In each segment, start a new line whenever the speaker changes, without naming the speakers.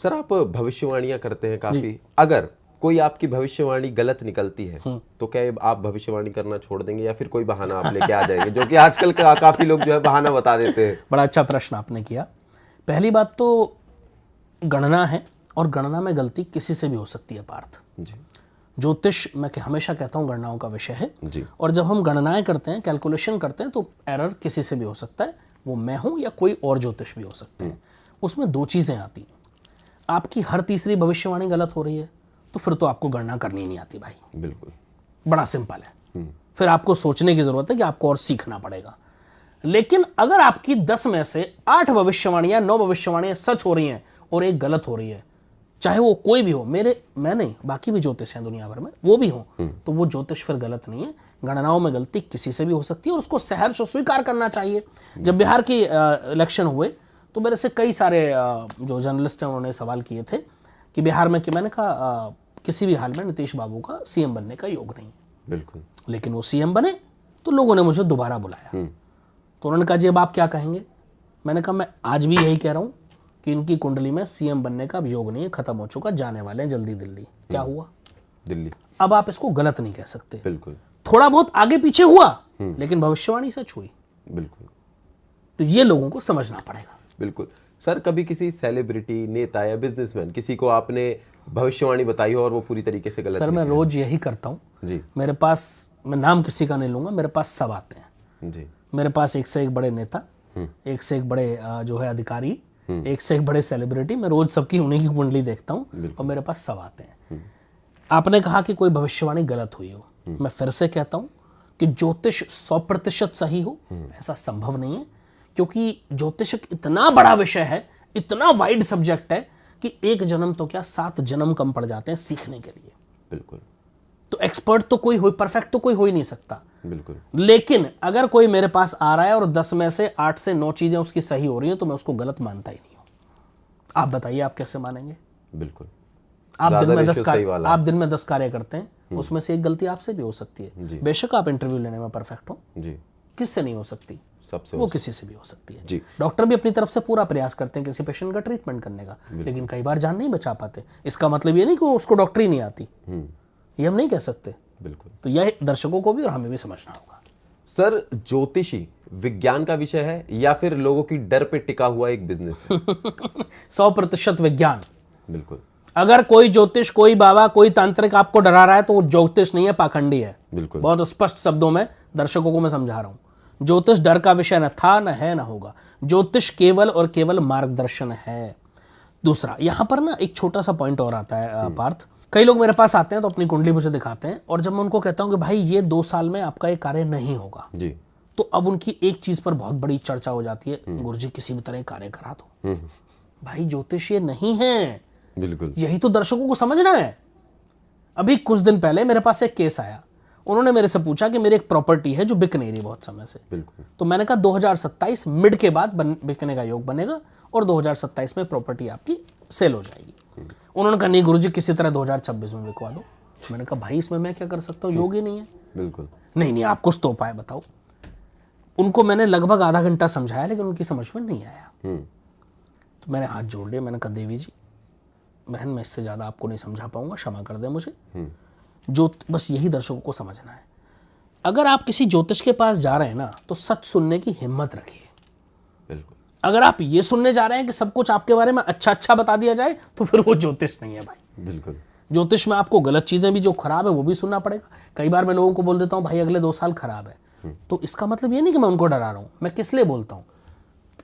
Sir आप भविष्यवाणियां करते हैं काफी, अगर कोई आपकी भविष्यवाणी गलत निकलती है तो क्या आप भविष्यवाणी करना छोड़ देंगे या फिर कोई बहाना आप लेके आ जाएंगे, जो कि आजकल काफी लोग जो है बहाना बता देते हैं।
बड़ा अच्छा प्रश्न आपने किया। पहली बात तो गणना है और गणना में गलती किसी से भी हो सकती है पार्थ
जी।
ज्योतिष मैं हमेशा कहता हूँ गणनाओं का विषय है
जी।
और जब हम गणनाएं करते हैं, कैलकुलेशन करते हैं, तो एरर किसी से भी हो सकता है, वो मैं हूं या कोई और ज्योतिष भी हो सकते हैं। उसमें दो चीजें आती हैं। आपकी हर तीसरी भविष्यवाणी गलत हो रही है तो फिर तो आपको गणना करनी नहीं आती भाई।
बिल्कुल।
बड़ा सिंपल है। फिर आपको सोचने की जरूरत है कि आपको और सीखना पड़ेगा। लेकिन अगर आपकी 10 में से 8 भविष्यवाणियां 9 भविष्यवाणियां सच हो रही हैं और एक गलत हो रही है, चाहे वो कोई भी हो, मैं नहीं, बाकी भी ज्योतिष हैं दुनिया भर में, वो भी हो, तो वो ज्योतिष फिर गलत नहीं है। गणनाओं में गलती किसी से भी हो सकती है और उसको सहर्ष स्वीकार करना चाहिए। जब बिहार की इलेक्शन हुए तो मेरे से कई सारे जो जर्नलिस्ट हैं उन्होंने सवाल किए थे कि बिहार में, कि मैंने कहा किसी भी हाल में नीतीश बाबू का सीएम बनने का योग नहीं।
बिल्कुल।
लेकिन वो सीएम बने तो लोगों ने मुझे दोबारा बुलाया। तो उन्होंने कहा जी अब आप क्या कहेंगे। मैंने कहा मैं आज भी यही कह रहा हूँ कि इनकी कुंडली में सीएम बनने का योग नहीं है, खत्म हो चुका, जाने वाले हैं जल्दी दिल्ली। क्या हुआ?
दिल्ली।
अब आप इसको गलत नहीं कह सकते।
बिल्कुल।
थोड़ा बहुत आगे पीछे हुआ लेकिन भविष्यवाणी सच हुई।
बिल्कुल।
तो ये लोगों को समझना पड़ेगा।
बिल्कुल। सर कभी किसी सेलिब्रिटी, नेता या बिजनेसमैन किसी को आपने भविष्यवाणी बताई हो और वो पूरी तरीके से गलत?
सर मैं रोज यही करता हूँ
जी।
मेरे पास, मैं नाम किसी का नहीं लूंगा, मेरे पास सब आते हैं
जी।
मेरे पास एक से एक बड़े नेता, एक से एक बड़े जो है अधिकारी, एक से एक बड़े सेलिब्रिटी। मैं रोज सबकी उन्हीं की कुंडली देखता हूँ और मेरे पास सब आते हैं। आपने कहा कि कोई भविष्यवाणी गलत हुई हो, मैं फिर से कहता हूँ कि ज्योतिष 100% सही हो ऐसा संभव नहीं है, क्योंकि ज्योतिष एक इतना बड़ा विषय है, इतना वाइड सब्जेक्ट है कि एक जन्म तो क्या 7 जन्म कम पड़ जाते हैं सीखने के लिए।
बिल्कुल।
तो एक्सपर्ट तो कोई हो, परफेक्ट तो कोई हो ही नहीं सकता।
बिल्कुल।
लेकिन अगर कोई मेरे पास आ रहा है और 10 में से 8 से 9 चीजें उसकी सही हो रही हैं तो मैं उसको गलत मानता ही नहीं हूं। आप बताइए आप कैसे मानेंगे?
बिल्कुल।
आप दिन में 10 कार्य करते हैं, उसमें से एक गलती आपसे भी हो सकती है। बेशक आप इंटरव्यू लेने में परफेक्ट हो,
जी,
किससे नहीं हो सकती?
सबसे
वो किसी से भी हो सकती है।
जी।
डॉक्टर भी अपनी तरफ से पूरा प्रयास करते हैं किसी पेशेंट का ट्रीटमेंट करने का, लेकिन कई बार जान नहीं बचा पाते। इसका मतलब ये नहीं कि उसको डॉक्टरी नहीं आती, ये हम नहीं कह सकते।
बिल्कुल।
तो यह दर्शकों को भी और हमें भी समझना होगा।
सर ज्योतिषी विज्ञान का विषय है या फिर लोगों की डर पे टिका हुआ एक बिजनेस है?
100% विज्ञान।
बिल्कुल।
अगर कोई ज्योतिष, कोई बाबा, कोई तांत्रिक आपको डरा रहा है तो वो ज्योतिष नहीं है, पाखंडी है।
बिल्कुल।
बहुत स्पष्ट शब्दों में दर्शकों को मैं समझा रहा हूं, ज्योतिष डर का विषय न था, न है, न होगा। ज्योतिष केवल और केवल मार्गदर्शन है। दूसरा, यहां पर ना एक छोटा सा पॉइंट और आता है पार्थ। कई लोग मेरे पास आते हैं तो अपनी कुंडली मुझे दिखाते हैं और जब मैं उनको कहता हूं कि भाई ये 2 साल में आपका ये कार्य नहीं होगा,
जी,
तो अब उनकी एक चीज पर बहुत बड़ी चर्चा हो जाती है, गुरुजी किसी भी तरह कार्य करा दो। भाई ज्योतिष ये नहीं है।
बिल्कुल।
यही तो दर्शकों को समझना है। अभी कुछ दिन पहले मेरे पास एक केस आया, उन्होंने मेरे से पूछा कि मेरी एक प्रॉपर्टी है जो बिक नहीं रही बहुत समय से।
बिल्कुल।
तो मैंने कहा 2027 मिड के बाद बिकने का योग बनेगा और 2027 में प्रॉपर्टी आपकी सेल हो जाएगी। उन्होंने कहा नहीं गुरुजी किसी तरह 2026 में बिकवा दो। मैंने कहा भाई इसमें मैं क्या कर सकता हूँ, योग ही नहीं है।
बिल्कुल।
नहीं आप कुछ तो उपाय बताओ। उनको मैंने लगभग आधा घंटा समझाया लेकिन उनकी समझ में नहीं आया। तो मैंने हाथ जोड़ लिया, मैंने कहा देवी जी बहन मैं इससे ज़्यादा आपको नहीं समझा पाऊंगा, क्षमा कर दें मुझे। जो बस यही दर्शकों को समझना है, अगर आप किसी ज्योतिष के पास जा रहे हैं ना तो सच सुनने की हिम्मत रखिए।
बिल्कुल।
अगर आप ये सुनने जा रहे हैं कि सब कुछ आपके बारे में अच्छा बता दिया जाए तो फिर वो ज्योतिष नहीं है भाई।
बिल्कुल।
ज्योतिष में आपको गलत चीजें भी जो खराब है वो भी सुनना पड़ेगा। कई बार मैं लोगों को बोल देता हूँ भाई अगले 2 साल खराब है, तो इसका मतलब ये नहीं कि मैं उनको डरा रहा हूँ। मैं किस लिए बोलता हूँ?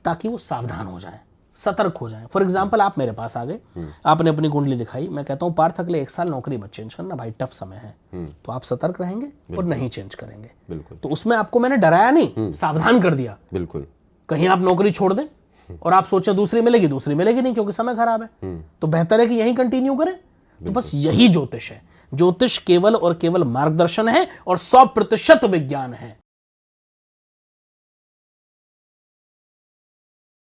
ताकि वो सावधान हो जाए, सतर्क हो जाए। फॉर एग्जाम्पल आप मेरे पास आ गए, आपने अपनी कुंडली दिखाई, मैं कहता हूँ पार्थ अगले 1 साल नौकरी मत चेंज करना भाई, टफ समय है। तो आप सतर्क रहेंगे और नहीं चेंज करेंगे।
बिल्कुल।
तो उसमें आपको मैंने डराया नहीं, सावधान कर दिया।
बिल्कुल।
कहीं आप नौकरी छोड़ दें और आप सोचें दूसरी मिलेगी नहीं क्योंकि समय खराब है, तो बेहतर है कि यही कंटिन्यू करें। तो बस यही ज्योतिष है। ज्योतिष केवल और केवल मार्गदर्शन है और 100% विज्ञान है।